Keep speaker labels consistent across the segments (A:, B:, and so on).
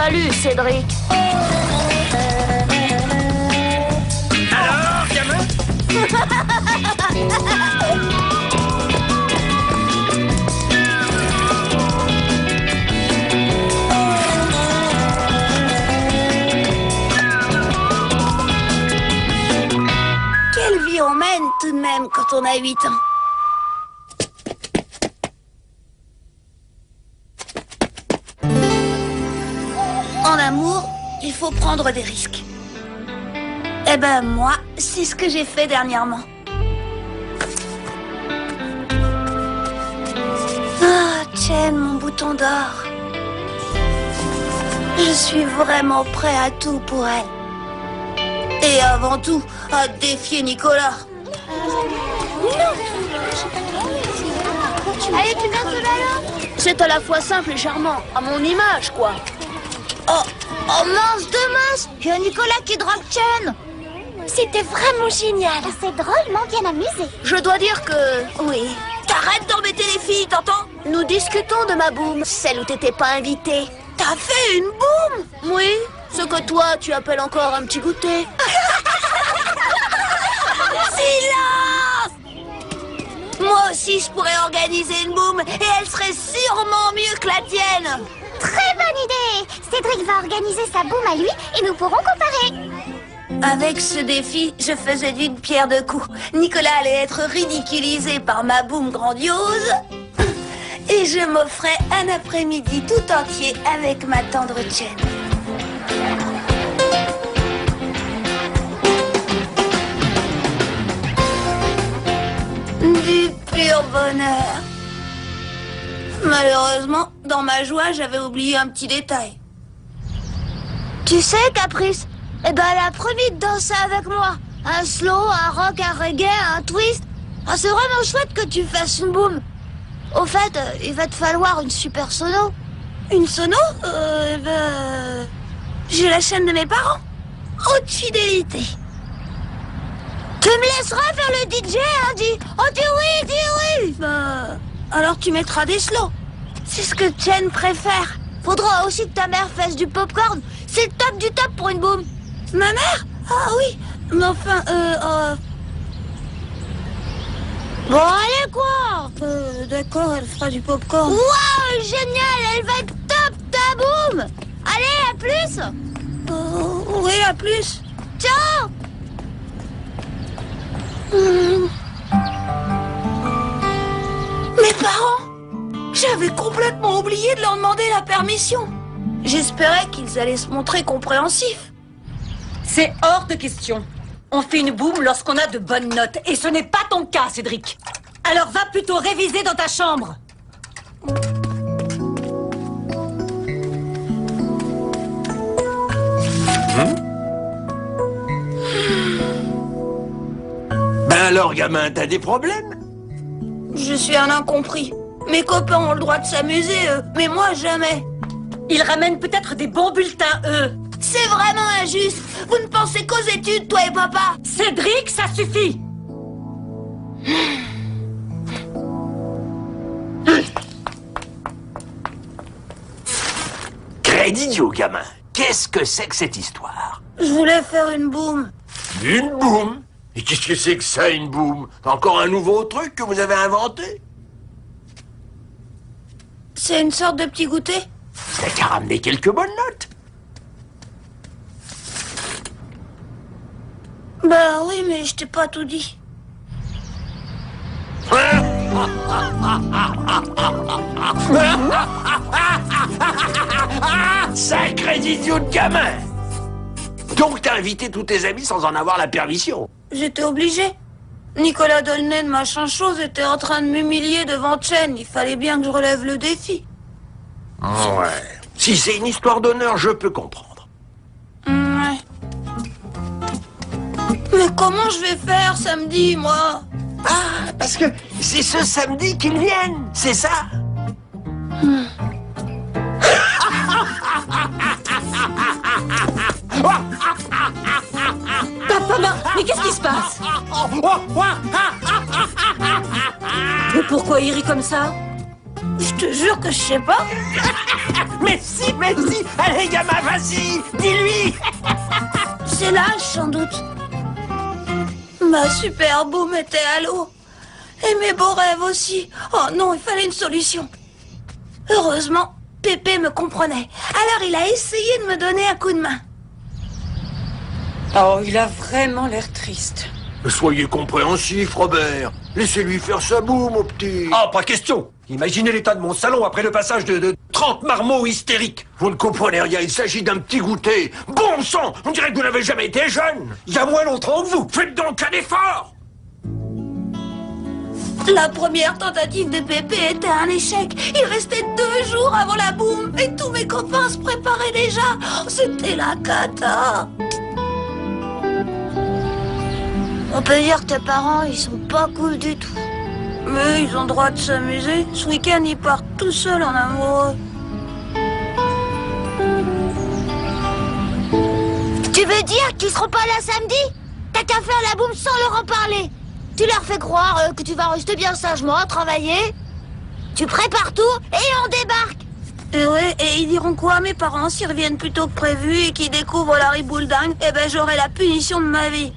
A: Salut, Cédric.
B: Alors, gamin?
C: Quelle vie on mène tout de même quand on a 8 ans. En amour, il faut prendre des risques. Eh ben moi, c'est ce que j'ai fait dernièrement. Ah, Chen, mon bouton d'or. Je suis vraiment prêt à tout pour elle. Et avant tout, à défier Nicolas.
A: Allez, tu viens de là? C'est à la fois simple et charmant, à mon image, quoi.
C: Oh mince de mince, il y a Nicolas qui drague Chen.
D: C'était vraiment génial. On s'est drôlement bien amusé.
A: Je dois dire que...
C: Oui, t'arrêtes d'embêter les filles, t'entends?
A: Nous discutons de ma boum, celle où t'étais pas invitée.
C: T'as fait une boum?
A: Oui, ce que toi, tu appelles encore un petit goûter.
C: Silence! Moi aussi, je pourrais organiser une boum et elle serait sûrement mieux que la tienne.
D: Très bonne idée. Cédric va organiser sa boum à lui et nous pourrons comparer.
C: Avec ce défi, je faisais d'une pierre deux coups. Nicolas allait être ridiculisé par ma boum grandiose et je m'offrais un après-midi tout entier avec ma tendre Chen. Du pur bonheur. Malheureusement, dans ma joie, j'avais oublié un petit détail.
A: Tu sais, Caprice, eh ben, elle a promis de danser avec moi. Un slow, un rock, un reggae, un twist. Ah, c'est vraiment chouette que tu fasses une boum. Au fait, il va te falloir une super sono.
C: Une sono j'ai la chaîne de mes parents. Haute fidélité.
A: Tu me laisseras faire le DJ, hein, dis. Oh, dis oui, dis oui.
C: Alors tu mettras des slows. C'est ce que Chen préfère.
A: Faudra aussi que ta mère fasse du popcorn. C'est le top du top pour une boum.
C: Ma mère? Ah oui. Mais enfin,
A: Bon, allez, quoi.
C: D'accord, elle fera du popcorn.
A: Waouh, génial, elle va être top, ta boum. Allez, à plus.
C: Oui, à plus.
A: Ciao.
C: Mes parents? J'avais complètement oublié de leur demander la permission. J'espérais qu'ils allaient se montrer compréhensifs.
E: C'est hors de question. On fait une boum lorsqu'on a de bonnes notes. Et ce n'est pas ton cas, Cédric. Alors va plutôt réviser dans ta chambre.
B: Ben alors, gamin, t'as des problèmes?
C: Je suis un incompris. Mes copains ont le droit de s'amuser, eux, mais moi jamais.
E: Ils ramènent peut-être des bons bulletins, eux.
C: C'est vraiment injuste. Vous ne pensez qu'aux études, toi et papa.
E: Cédric, ça suffit.
B: Crédit idiot, gamin. Qu'est-ce que c'est que cette histoire?
C: Je voulais faire une boum.
B: Une boum? Et qu'est-ce que c'est que ça, une boum? Encore un nouveau truc que vous avez inventé?
C: C'est une sorte de petit goûter.
B: T'as qu'à ramener quelques bonnes notes.
C: Bah oui, mais je t'ai pas tout dit.
B: Sacré idiot de gamin! Donc t'as invité tous tes amis sans en avoir la permission?
C: J'étais obligée. Nicolas Dolnay de machin chose était en train de m'humilier devant Chen. Il fallait bien que je relève le défi.
B: Ouais. Si c'est une histoire d'honneur, je peux comprendre.
C: Ouais. Mais comment je vais faire samedi, moi?
B: Ah, parce que c'est ce samedi qu'ils viennent, c'est ça?
E: Papa, mais qu'est-ce qui se passe? Mais pourquoi il rit comme ça?
C: Je te jure que je sais pas.
B: Mais si, allez gamin, vas-y, dis-lui.
C: C'est l'âge, sans doute. Ma super boum était à l'eau. Et mes beaux rêves aussi. Oh non, il fallait une solution. Heureusement, Pépé me comprenait. Alors il a essayé de me donner un coup de main.
E: Oh, il a vraiment l'air triste.
B: Soyez compréhensif, Robert. Laissez-lui faire sa boue, mon petit.
F: Ah, pas question. Imaginez l'état de mon salon après le passage de 30 marmots hystériques.
B: Vous ne comprenez rien, il s'agit d'un petit goûter. Bon sang, on dirait que vous n'avez jamais été jeune.
F: Il y a moins longtemps que vous.
B: Faites donc un effort.
C: La première tentative de Pépé était un échec. Il restait 2 jours avant la boum et tous mes copains se préparaient déjà. Oh, c'était la cata.
A: On peut dire que tes parents, ils sont pas cool du tout.
C: Mais ils ont le droit de s'amuser. Ce week-end, ils partent tout seuls en amoureux.
A: Tu veux dire qu'ils seront pas là samedi? T'as qu'à faire la boum sans leur en parler. Tu leur fais croire que tu vas rester bien sagement à travailler. Tu prépares tout et on débarque.
C: Et ouais, et ils diront quoi à mes parents s'ils reviennent plus tôt que prévu et qu'ils découvrent la ribouledingue? Eh ben j'aurai la punition de ma vie.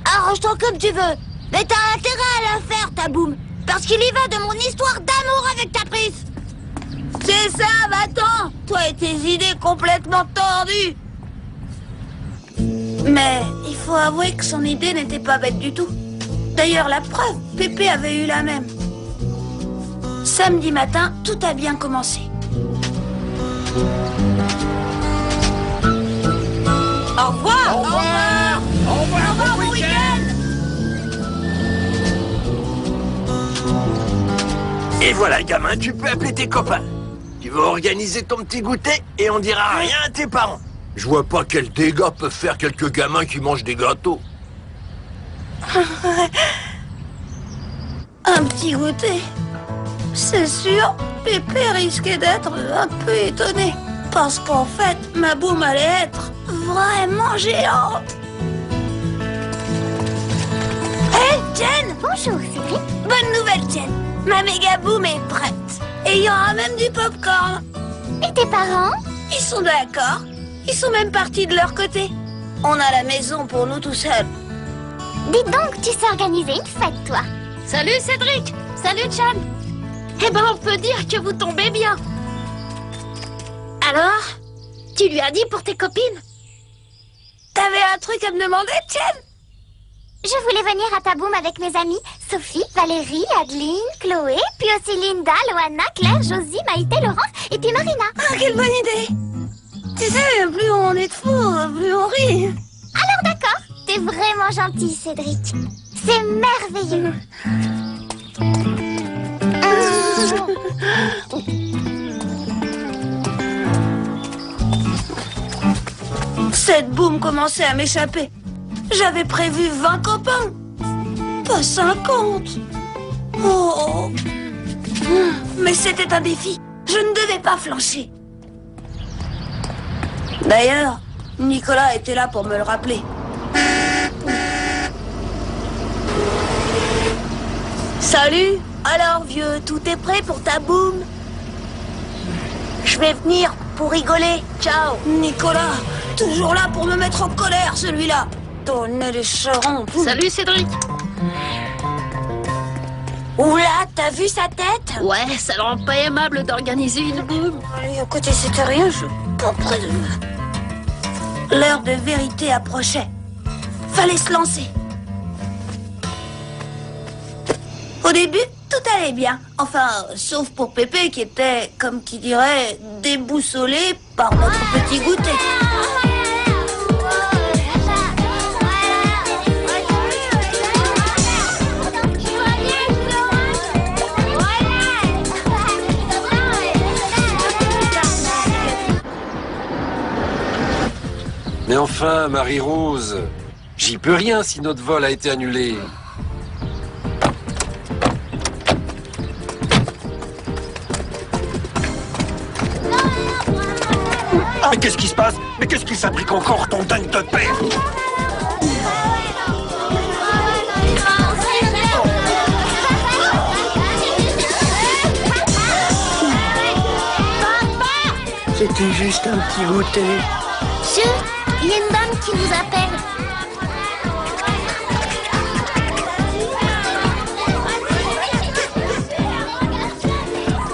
A: Arrange-toi comme tu veux. Mais t'as intérêt à la faire, ta boum. Parce qu'il y va de mon histoire d'amour avec Caprice.
C: C'est ça, va-t'en. Toi et tes idées complètement tordues. Mais il faut avouer que son idée n'était pas bête du tout. D'ailleurs, la preuve, Pépé avait eu la même. Samedi matin, tout a bien commencé. Au revoir.
B: Au revoir. Au revoir, bon week-end. Et voilà, gamin, tu peux appeler tes copains. Tu vas organiser ton petit goûter et on dira rien à tes parents. Je vois pas quel dégât peuvent faire quelques gamins qui mangent des gâteaux.
C: Un petit goûter. C'est sûr, Pépé risquait d'être un peu étonné. Parce qu'en fait, ma boum allait être vraiment géante. Hé, Jen!
D: Bonjour, Cédric.
C: Bonne nouvelle, Jen. Ma méga boum est prête. Et il y aura même du popcorn.
D: Et tes parents?
C: Ils sont d'accord. Ils sont même partis de leur côté. On a la maison pour nous tout seuls.
D: Dis donc, tu sais organiser une fête, toi.
A: Salut Cédric. Salut Chad. Eh ben on peut dire que vous tombez bien. Alors, tu lui as dit pour tes copines?
C: T'avais un truc à me demander, Jen?
D: Je voulais venir à ta boum avec mes amis Sophie, Valérie, Adeline, Chloé, puis aussi Linda, Loana, Claire, Josie, Maïté, Laurence et puis Marina.
C: Ah, quelle bonne idée! Tu sais, plus on est de fous, plus on rit.
D: Alors d'accord, t'es vraiment gentil, Cédric. C'est merveilleux.
C: Cette boum commençait à m'échapper. J'avais prévu 20 copains, pas 50. Oh. Mais c'était un défi. Je ne devais pas flancher. D'ailleurs, Nicolas était là pour me le rappeler. Salut. Alors, vieux, tout est prêt pour ta boum? Je vais venir pour rigoler. Ciao. Nicolas, toujours là pour me mettre en colère, celui-là. Tonner les charons.
A: Salut Cédric.
C: Oula, t'as vu sa tête?
A: Ouais, ça le rend pas aimable d'organiser une boum.
C: Allez, à côté, c'était rien, je suis pas près de... L'heure de vérité approchait. Fallait se lancer. Au début, tout allait bien. Enfin, sauf pour Pépé qui était, comme qui dirait, déboussolé par notre petit goûter.
F: Mais enfin, Marie-Rose, j'y peux rien si notre vol a été annulé.
B: Mais qu'est-ce qui se passe? Mais qu'est-ce qu'il fabrique encore, ton dingue de père? C'était juste un petit goûter.
D: Chut, il y a une dame qui nous appelle.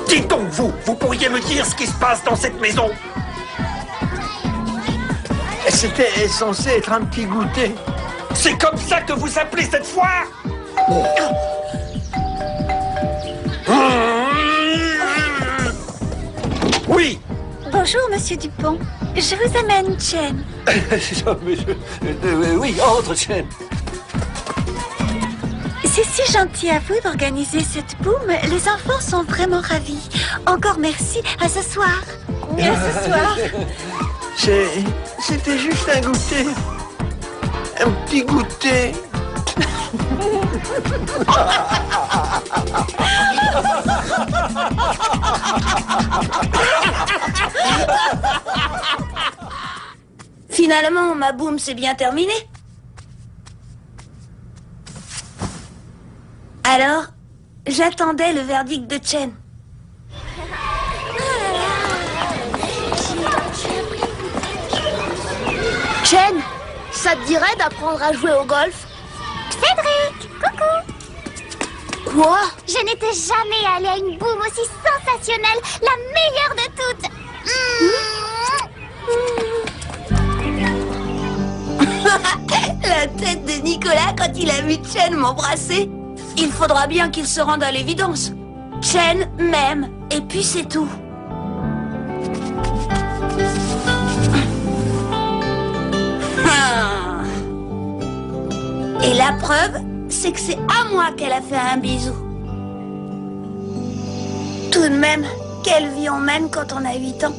F: Dites donc, vous pourriez me dire ce qui se passe dans cette maison?
B: C'était censé être un petit goûter.
F: C'est comme ça que vous appelez cette foire? Oui.
C: Bonjour, monsieur Dupont. Je vous amène Chen.
F: Oui, entre Chen.
C: C'est si gentil à vous d'organiser cette boum. Les enfants sont vraiment ravis. Encore merci. À ce soir. À ce soir.
B: C'était juste un goûter. Un petit goûter.
C: Finalement, ma boum s'est bien terminée. Alors, j'attendais le verdict de Chen.
A: Chen, ça te dirait d'apprendre à jouer au golf?
D: Cédric, coucou.
A: Quoi?
D: Je n'étais jamais allée à une boum aussi sensationnelle, la meilleure de toutes.
C: La tête de Nicolas quand il a vu Chen m'embrasser. Il faudra bien qu'il se rende à l'évidence. Chen m'aime, et puis c'est tout. Et la preuve, c'est que c'est à moi qu'elle a fait un bisou. Tout de même, quelle vie on mène quand on a 8 ans.